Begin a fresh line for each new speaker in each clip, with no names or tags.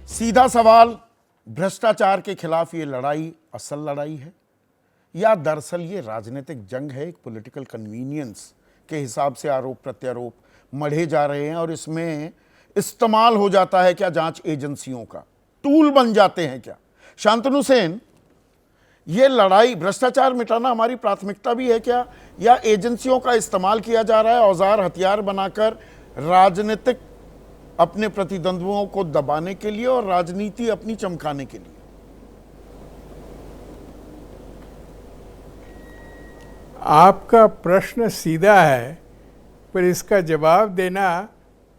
सीधा सवाल, भ्रष्टाचार के खिलाफ ये लड़ाई असल लड़ाई है या दरअसल ये राजनीतिक जंग है? एक पॉलिटिकल कन्वीनियंस के हिसाब से आरोप प्रत्यारोप मढ़े जा रहे हैं और इसमें इस्तेमाल हो जाता है क्या जांच एजेंसियों का? टूल बन जाते हैं क्या? शांतनु सेन, ये लड़ाई, भ्रष्टाचार मिटाना हमारी प्राथमिकता भी है क्या, या एजेंसियों का इस्तेमाल किया जा रहा है औजार हथियार बनाकर राजनीतिक अपने प्रतिद्वंद्वुओं को दबाने के लिए और राजनीति अपनी चमकाने के लिए?
आपका प्रश्न सीधा है, पर इसका जवाब देना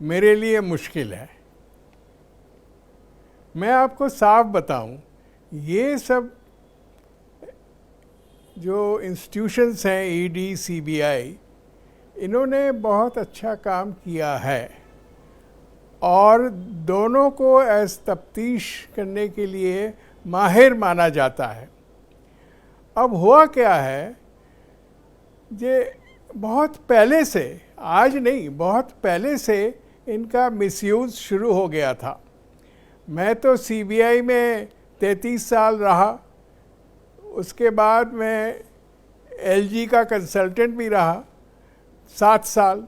मेरे लिए मुश्किल है। मैं आपको साफ बताऊं, ये सब जो इंस्टीट्यूशंस हैं, ईडी, सीबीआई, इन्होंने बहुत अच्छा काम किया है और दोनों को एज तफ्तीश करने के लिए माहिर माना जाता है। अब हुआ क्या है, ये बहुत पहले से, आज नहीं, बहुत पहले से इनका मिसयूज़ शुरू हो गया था। मैं तो सीबीआई में 33 साल रहा, उसके बाद मैं एलजी का कंसल्टेंट भी रहा 7 साल,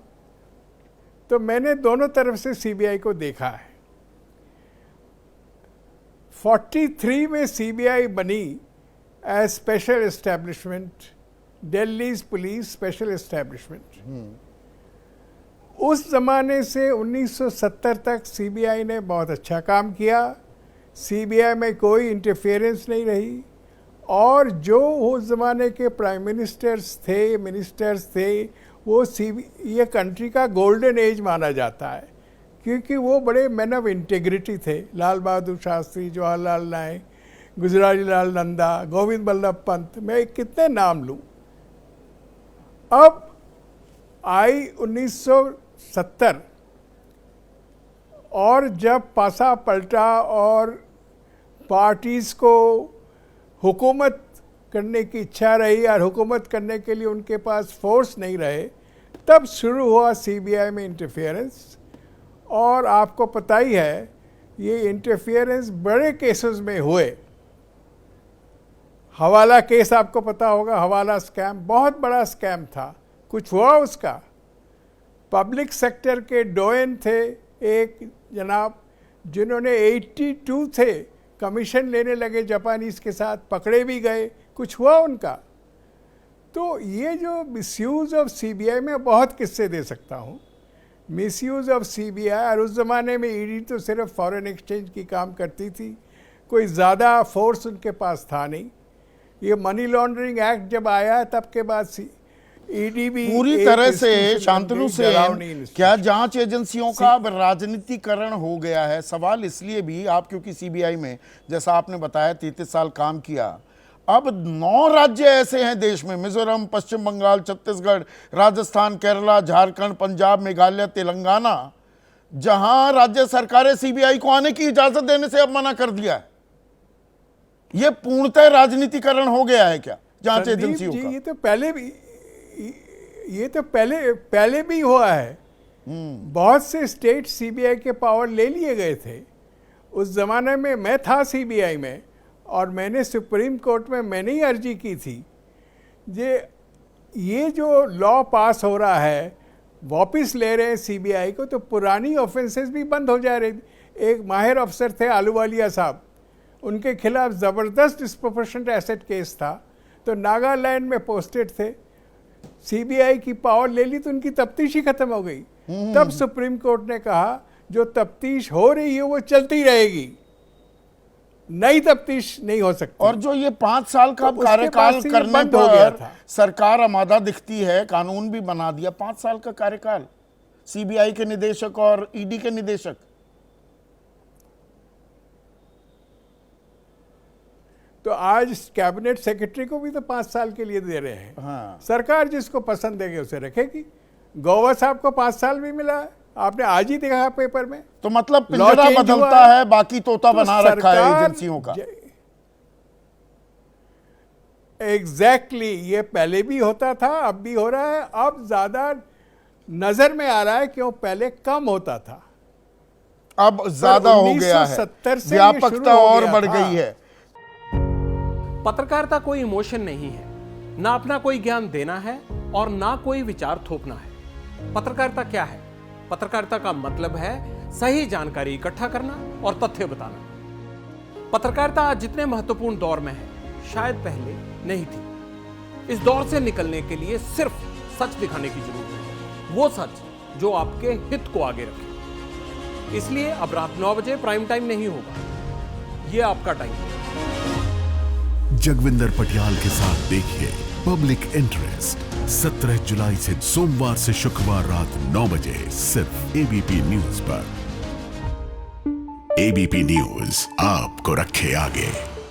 तो मैंने दोनों तरफ से सीबीआई को देखा है। 43 में सीबीआई बनी as special establishment, Delhi police special establishment. उस ज़माने से 1970 तक सीबीआई ने बहुत अच्छा काम किया। सीबीआई में कोई इंटरफेरेंस नहीं रही और जो उस ज़माने के प्राइम मिनिस्टर्स थे, वो ये कंट्री का गोल्डन एज माना जाता है, क्योंकि वो बड़े मैन ऑफ इंटीग्रिटी थे। लाल बहादुर शास्त्री, जवाहरलाल नेहरू, गुजरारी लाल नंदा, गोविंद बल्लभ पंत, मैं कितने नाम लूँ। अब आई 1970 और जब पासा पलटा और पार्टीज़ को हुकूमत करने की इच्छा रही और हुकूमत करने के लिए उनके पास फोर्स नहीं रहे, तब शुरू हुआ सीबीआई में इंटरफेरेंस। और आपको पता ही है, ये इंटरफेरेंस बड़े केसेस में हुए। हवाला केस आपको पता होगा, हवाला स्कैम बहुत बड़ा स्कैम था, कुछ हुआ उसका। पब्लिक सेक्टर के डोयन थे एक जनाब, जिन्होंने 82 थे, कमीशन लेने लगे जापानीज़ के साथ, पकड़े भी गए, कुछ हुआ उनका। तो ये जो मिसयूज़ ऑफ सीबीआई, में बहुत किस्से दे सकता हूँ। मिसयूज़ ऑफ सीबीआई, और उस ज़माने में ईडी तो सिर्फ फॉरेन एक्सचेंज की काम करती थी, कोई ज़्यादा फोर्स उनके पास था नहीं। ये मनी लॉन्ड्रिंग एक्ट जब आया तब के बाद ईडी भी
पूरी तरह से, शांतनु से, क्या जांच एजेंसियों का अब राजनीतिकरण हो गया है? सवाल इसलिए भी, आप क्योंकि सीबीआई में, जैसा आपने बताया, 33 साल काम किया। अब 9 राज्य ऐसे हैं देश में, मिजोरम, पश्चिम बंगाल, छत्तीसगढ़, राजस्थान, केरला, झारखंड, पंजाब, मेघालय, तेलंगाना, जहां राज्य सरकारें सीबीआई को आने की इजाजत देने से अब मना कर दिया है। यह पूर्णतः राजनीतिकरण हो गया है क्या जांच एजेंसियों का?
ये तो पहले भी हुआ है। बहुत से स्टेट सीबीआई के पावर ले लिए गए थे। उस ज़माने में मैं था सीबीआई में और मैंने सुप्रीम कोर्ट में मैंने ही अर्जी की थी, ये जो लॉ पास हो रहा है, वापस ले रहे हैं सीबीआई को, तो पुरानी ऑफेंसेस भी बंद हो जा रही। एक माहिर अफसर थे आलूवालिया साहब, उनके खिलाफ ज़बरदस्त डिस्प्रोपोर्शनेट एसेट केस था, तो नागालैंड में पोस्टेड थे। सीबीआई की पावर ले ली तो उनकी तफ्तीश ही खत्म हो गई। तब सुप्रीम कोर्ट ने कहा, जो तफ्तीश हो रही है वो चलती रहेगी, नई तफ्तीश नहीं हो सकती।
और जो ये 5 साल का तो कार्यकाल करने पर सरकार आमादा दिखती है, कानून भी बना दिया, 5 साल का कार्यकाल सीबीआई के निदेशक और ईडी के निदेशक।
तो आज कैबिनेट सेक्रेटरी को भी तो 5 साल के लिए दे रहे हैं।
हाँ।
सरकार जिसको पसंद देगी उसे रखेगी। गौवा साहब को 5 साल भी मिला है, आपने आज ही देखा पेपर में।
तो मतलब पिंजरा बदलता है, बाकी तोता तो बना रखा है एजेंसियों का।
एग्जैक्टली, ये पहले भी होता था, अब भी हो रहा है। अब ज्यादा नजर में आ रहा है, क्यों पहले कम होता था।
अब ज्यादा हो गया है,
1970 से ये
व्यापकता
शुरू हो
और
गया
बढ़
था।
गई है।
पत्रकारिता कोई इमोशन नहीं है, ना अपना कोई ज्ञान देना है और ना कोई विचार थोपना है। पत्रकारिता क्या है? पत्रकारिता का मतलब है सही जानकारी इकट्ठा करना और तथ्य बताना। पत्रकारिता आज जितने महत्वपूर्ण दौर में है, शायद पहले नहीं थी। इस दौर से निकलने के लिए सिर्फ सच दिखाने की जरूरत है, वो सच जो आपके हित को आगे रखे। इसलिए अब रात 9 बजे प्राइम टाइम नहीं होगा, ये आपका टाइम है।
जगविंदर पटियाल के साथ देखिए पब्लिक इंटरेस्ट 17 जुलाई से सोमवार से शुक्रवार रात 9 बजे सिर्फ एबीपी न्यूज पर। एबीपी न्यूज आपको रखे आगे।